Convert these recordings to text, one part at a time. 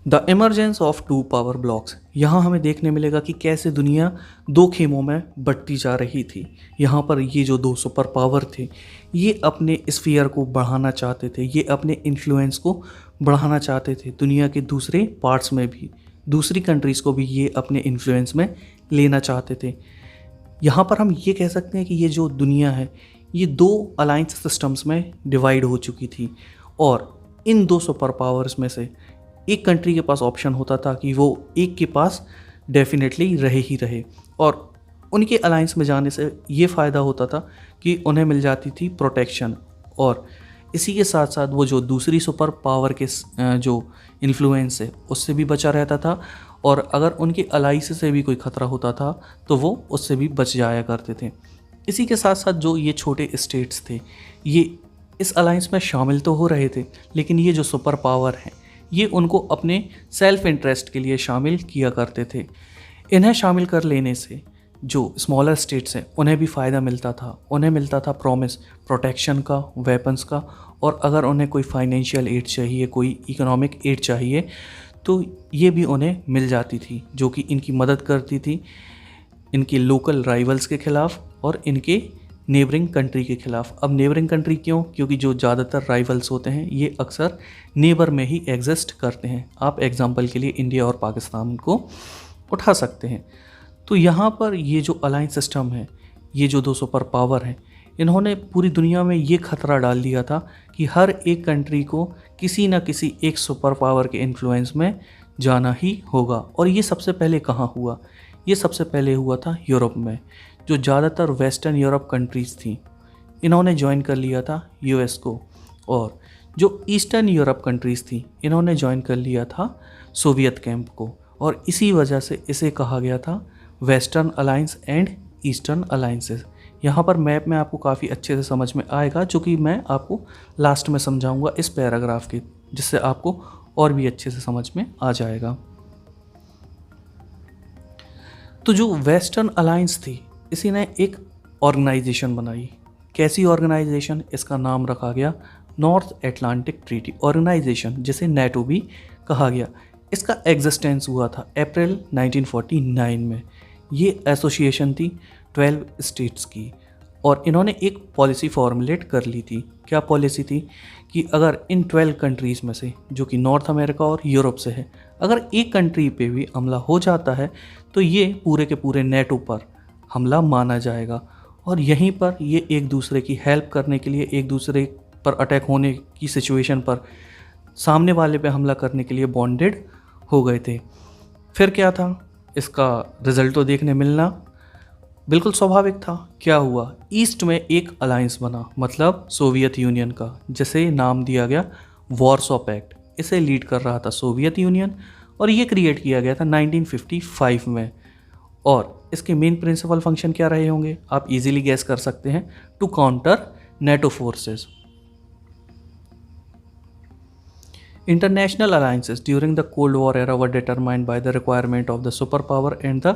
The emergence of two power blocs. यहाँ हमें देखने मिलेगा कि कैसे दुनिया दो खेमों में बंटती जा रही थी। यहाँ पर ये जो दो सुपर पावर थे ये अपने स्फीयर को बढ़ाना चाहते थे, ये अपने इन्फ्लुएंस को बढ़ाना चाहते थे दुनिया के दूसरे पार्ट्स में भी, दूसरी कंट्रीज़ को भी ये अपने इन्फ्लुएंस में लेना चाहते थे। यहाँ पर हम ये कह सकते हैं कि ये जो दुनिया है ये दो अलायंस सिस्टम्स में डिवाइड हो चुकी थी और इन दो सुपर पावर्स में से एक कंट्री के पास ऑप्शन होता था कि वो एक के पास डेफिनेटली रहे ही रहे, और उनके अलायंस में जाने से ये फ़ायदा होता था कि उन्हें मिल जाती थी प्रोटेक्शन, और इसी के साथ साथ वो जो दूसरी सुपर पावर के जो इन्फ्लुएंस है उससे भी बचा रहता था, और अगर उनके अलाइंस से भी कोई ख़तरा होता था तो वो उससे भी बच जाया करते थे। इसी के साथ साथ जो ये छोटे स्टेट्स थे ये इस अलायंस में शामिल तो हो रहे थे, लेकिन ये जो सुपर पावर हैं ये उनको अपने सेल्फ इंटरेस्ट के लिए शामिल किया करते थे। इन्हें शामिल कर लेने से जो स्मॉलर स्टेट्स हैं उन्हें भी फ़ायदा मिलता था, उन्हें मिलता था प्रॉमिस प्रोटेक्शन का, वेपन्स का, और अगर उन्हें कोई फाइनेंशियल एड चाहिए, कोई इकोनॉमिक एड चाहिए तो ये भी उन्हें मिल जाती थी, जो कि इनकी मदद करती थी इनके लोकल राइवल्स के ख़िलाफ़ और इनके नेबरिंग कंट्री के ख़िलाफ़। अब नेबरिंग कंट्री क्यों? क्योंकि जो ज़्यादातर राइवल्स होते हैं ये अक्सर नेबर में ही एग्जिस्ट करते हैं। आप एग्जांपल के लिए इंडिया और पाकिस्तान को उठा सकते हैं। तो यहाँ पर ये जो अलायंस सिस्टम है, ये जो दो सुपर पावर हैं, इन्होंने पूरी दुनिया में ये खतरा डाल दिया था कि हर एक कंट्री को किसी न किसी एक सुपर पावर के इन्फ्लुएंस में जाना ही होगा। और ये सबसे पहले कहाँ हुआ? ये सबसे पहले हुआ था यूरोप में। जो ज़्यादातर वेस्टर्न यूरोप कंट्रीज़ थी इन्होंने ज्वाइन कर लिया था यूएस को, और जो ईस्टर्न यूरोप कंट्रीज़ थी इन्होंने ज्वाइन कर लिया था सोवियत कैंप को, और इसी वजह से इसे कहा गया था western alliance and eastern alliances. यहाँ पर मैप में आपको काफ़ी अच्छे से समझ में आएगा, जो कि मैं आपको लास्ट में समझाऊंगा इस पैराग्राफ के, जिससे आपको और भी अच्छे से समझ में आ जाएगा। तो जो वेस्टर्न अलायंस थी इसी ने एक ऑर्गेनाइजेशन बनाई। कैसी ऑर्गेनाइजेशन? इसका नाम रखा गया नॉर्थ एटलांटिक ट्रीटी ऑर्गेनाइजेशन, जिसे नेटो भी कहा गया। इसका एग्जिस्टेंस हुआ था अप्रैल 1949 में। ये एसोसिएशन थी 12 स्टेट्स की, और इन्होंने एक पॉलिसी फॉर्मुलेट कर ली थी। क्या पॉलिसी थी? कि अगर इन 12 कंट्रीज़ में से, जो कि नॉर्थ अमेरिका और यूरोप से है, अगर एक कंट्री पे भी हमला हो जाता है तो ये पूरे के पूरे नेटो पर हमला माना जाएगा, और यहीं पर ये एक दूसरे की हेल्प करने के लिए, एक दूसरे पर अटैक होने की सिचुएशन पर सामने वाले पे हमला करने के लिए बॉन्डेड हो गए थे। फिर क्या था? इसका रिजल्ट तो देखने मिलना बिल्कुल स्वाभाविक था। क्या हुआ? ईस्ट में एक अलायंस बना, मतलब सोवियत यूनियन का, जिसे नाम दिया गया वॉर्सो पैक्ट। इसे लीड कर रहा था सोवियत यूनियन, और ये क्रिएट किया गया था 1955 में। और इसके मेन प्रिंसिपल फंक्शन क्या रहे होंगे? आप इजीली गैस कर सकते हैं। To counter NATO forces. International alliances during the Cold War era were determined by the requirement of the superpower and the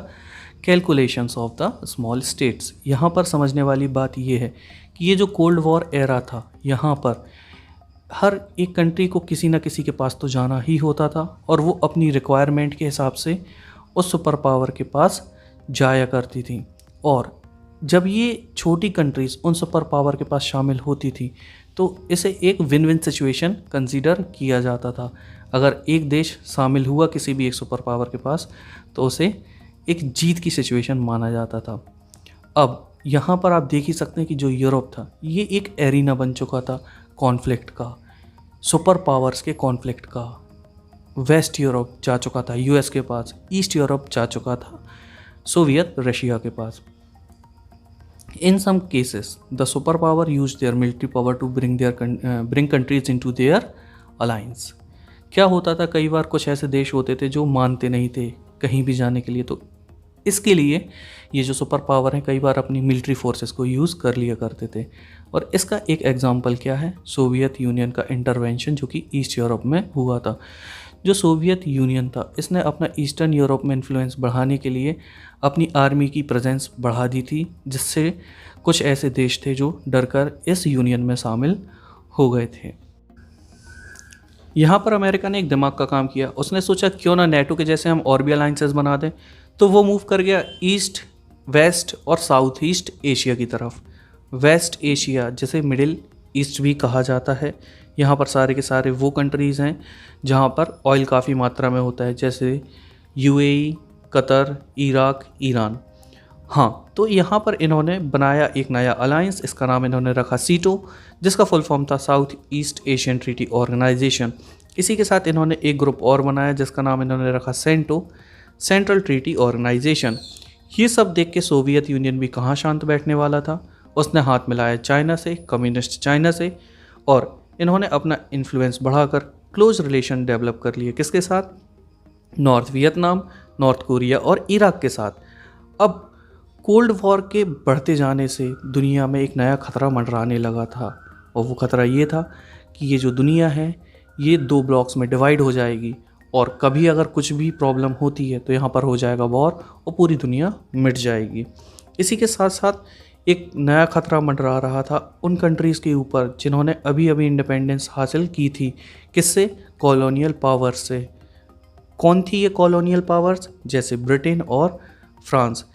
calculations of the small states। यहाँ पर समझने वाली बात ये है कि ये जो कोल्ड वॉर एरा था, यहाँ पर हर एक कंट्री को किसी न किसी के पास तो जाना ही होता था, और वो अपनी रिक्वायरमेंट के हिसाब से उस सुपर पावर के पास जाया करती थी। और जब ये छोटी कंट्रीज़ उन सुपर पावर के पास शामिल होती थी तो इसे एक विन विन सिचुएशन कंसीडर किया जाता था। अगर एक देश शामिल हुआ किसी भी एक सुपर पावर के पास तो उसे एक जीत की सिचुएशन माना जाता था। अब यहाँ पर आप देख ही सकते हैं कि जो यूरोप था ये एक एरिना बन चुका था कॉन्फ्लिक्ट का, सुपर पावर्स के कॉन्फ्लिक्ट का। वेस्ट यूरोप जा चुका था यूएस के पास, ईस्ट यूरोप जा चुका था सोवियत रशिया के पास। In some cases, the superpower used their military power to bring countries into their alliance। क्या होता था? कई बार कुछ ऐसे देश होते थे जो मानते नहीं थे कहीं भी जाने के लिए, तो इसके लिए ये जो सुपर पावर है कई बार अपनी मिलिट्री फोर्सेस को यूज़ कर लिया करते थे। और इसका एक एग्जांपल क्या है? सोवियत यूनियन का इंटरवेंशन, जो कि ईस्ट यूरोप में हुआ था। जो सोवियत यूनियन था इसने अपना ईस्टर्न यूरोप में इन्फ्लुएंस बढ़ाने के लिए अपनी आर्मी की प्रेजेंस बढ़ा दी थी, जिससे कुछ ऐसे देश थे जो डरकर इस यूनियन में शामिल हो गए थे। यहाँ पर अमेरिका ने एक दिमाग का काम किया, उसने सोचा क्यों ना नेटो के जैसे हम और भी अलाइंसेस बना दें, तो वो मूव कर गया ईस्ट, वेस्ट और साउथ ईस्ट एशिया की तरफ। वेस्ट एशिया जिसे मिडिल ईस्ट भी कहा जाता है, यहाँ पर सारे के सारे वो कंट्रीज़ हैं जहाँ पर ऑयल काफ़ी मात्रा में होता है, जैसे यूएई, कतर, इराक, ईरान। हाँ, तो यहाँ पर इन्होंने बनाया एक नया अलायंस, इसका नाम इन्होंने रखा सीटो, जिसका फुल फॉर्म था South East Asian treaty organisation. इसी के साथ इन्होंने एक ग्रुप और बनाया जिसका नाम इन्होंने रखा सेंटो, सेंट्रल ट्रीटी ऑर्गेनाइजेशन। ये सब देख के सोवियत यूनियन भी कहाँ शांत बैठने वाला था, उसने हाथ मिलाया चाइना से, कम्युनिस्ट चाइना से, और इन्होंने अपना इन्फ्लुएंस बढ़ाकर क्लोज रिलेशन डेवलप कर लिए। किसके साथ? नॉर्थ वियतनाम, नॉर्थ कोरिया और इराक के साथ। अब कोल्ड वॉर के बढ़ते जाने से दुनिया में एक नया खतरा मंडराने लगा था, और वो खतरा ये था कि ये जो दुनिया है ये 2 ब्लॉक्स में डिवाइड हो जाएगी, और कभी अगर कुछ भी प्रॉब्लम होती है तो यहाँ पर हो जाएगा वॉर और पूरी दुनिया मिट जाएगी। इसी के साथ साथ एक नया खतरा मंडरा रहा था उन कंट्रीज़ के ऊपर जिन्होंने अभी अभी इंडिपेंडेंस हासिल की थी। किससे? कॉलोनियल पावर्स से। कौन थी ये कॉलोनियल पावर्स? जैसे ब्रिटेन और फ्रांस।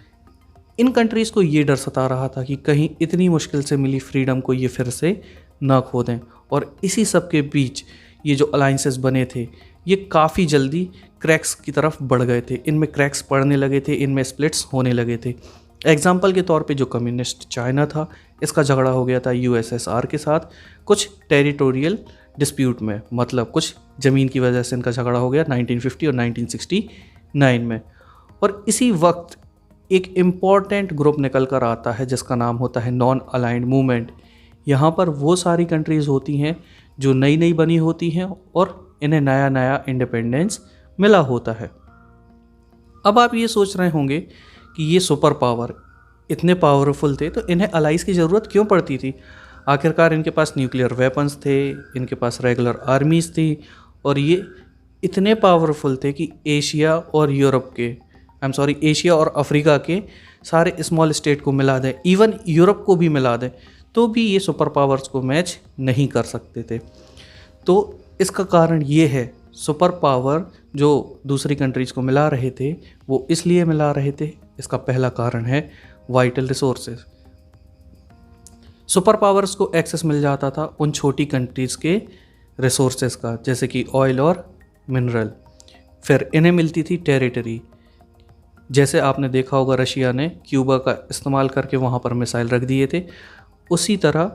इन कंट्रीज़ को ये डर सता रहा था कि कहीं इतनी मुश्किल से मिली फ्रीडम को ये फिर से ना खो दें, और इसी सब के बीच ये जो अलाइंसेस बने थे ये काफ़ी जल्दी क्रैक्स की तरफ बढ़ गए थे, इनमें क्रैक्स पड़ने लगे थे, इनमें स्प्लिट्स होने लगे थे। एग्जाम्पल के तौर पे जो कम्युनिस्ट चाइना था, इसका झगड़ा हो गया था यूएसएसआर के साथ कुछ टेरिटोरियल डिस्प्यूट में, मतलब कुछ ज़मीन की वजह से इनका झगड़ा हो गया 1950 और 1969 में। और इसी वक्त एक इम्पॉर्टेंट ग्रुप निकल कर आता है जिसका नाम होता है नॉन अलाइंड मूवमेंट। यहाँ पर वो सारी कंट्रीज़ होती हैं जो नई नई बनी होती हैं और इन्हें नया नया इंडिपेंडेंस मिला होता है। अब आप ये सोच रहे होंगे कि ये सुपर पावर इतने पावरफुल थे तो इन्हें अलाइज की ज़रूरत क्यों पड़ती थी? आखिरकार इनके पास न्यूक्लियर वेपन्स थे, इनके पास रेगुलर आर्मीज़ थी, और ये इतने पावरफुल थे कि एशिया और यूरोप के एशिया और अफ्रीका के सारे स्मॉल स्टेट को मिला दें, इवन यूरोप को भी मिला दें, तो भी ये सुपर पावर्स को मैच नहीं कर सकते थे। तो इसका कारण ये है, सुपर पावर जो दूसरी कंट्रीज़ को मिला रहे थे वो इसलिए मिला रहे थे, इसका पहला कारण है वाइटल रिसोर्सेज। सुपर पावर्स को एक्सेस मिल जाता था उन छोटी कंट्रीज़ के रिसोर्सेज का, जैसे कि ऑयल और मिनरल। फिर इन्हें मिलती थी टेरिटरी, जैसे आपने देखा होगा रशिया ने क्यूबा का इस्तेमाल करके वहाँ पर मिसाइल रख दिए थे, उसी तरह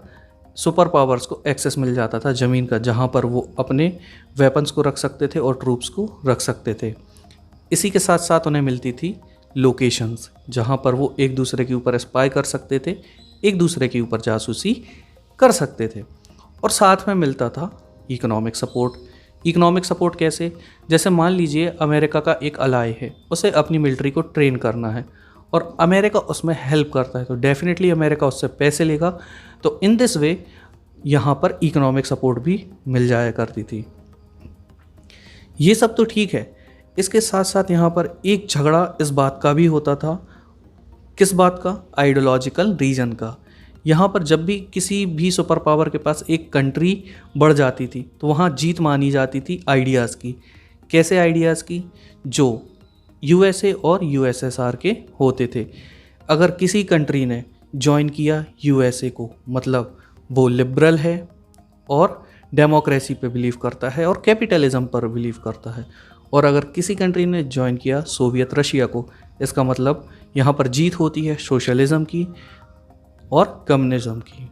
सुपर पावर्स को एक्सेस मिल जाता था ज़मीन का, जहाँ पर वो अपने वेपन्स को रख सकते थे और ट्रूप्स को रख सकते थे। इसी के साथ साथ उन्हें मिलती थी लोकेशंस, जहाँ पर वो एक दूसरे के ऊपर स्पाई कर सकते थे, एक दूसरे के ऊपर जासूसी कर सकते थे। और साथ में मिलता था इकोनॉमिक सपोर्ट। इकोनॉमिक सपोर्ट कैसे? जैसे मान लीजिए अमेरिका का एक अलाय है, उसे अपनी मिलिट्री को ट्रेन करना है और अमेरिका उसमें हेल्प करता है, तो डेफिनेटली अमेरिका उससे पैसे लेगा। तो इन दिस वे यहाँ पर इकोनॉमिक सपोर्ट भी मिल जाया करती थी। ये सब तो ठीक है, इसके साथ साथ यहाँ पर एक झगड़ा इस बात का भी होता था। किस बात का? आइडियोलॉजिकल रीजन का। यहाँ पर जब भी किसी भी सुपर पावर के पास एक कंट्री बढ़ जाती थी तो वहाँ जीत मानी जाती थी आइडियाज़ की। कैसे आइडियाज़ की? जो यूएसए और यूएसएसआर के होते थे। अगर किसी कंट्री ने ज्वाइन किया यूएसए को, मतलब वो लिबरल है और डेमोक्रेसी पे बिलीव करता है और कैपिटलिज्म पर बिलीव करता है। और अगर किसी कंट्री ने ज्वाइन किया सोवियत रशिया को, इसका मतलब यहाँ पर जीत होती है सोशलिज्म की और कम्युनिज्म की।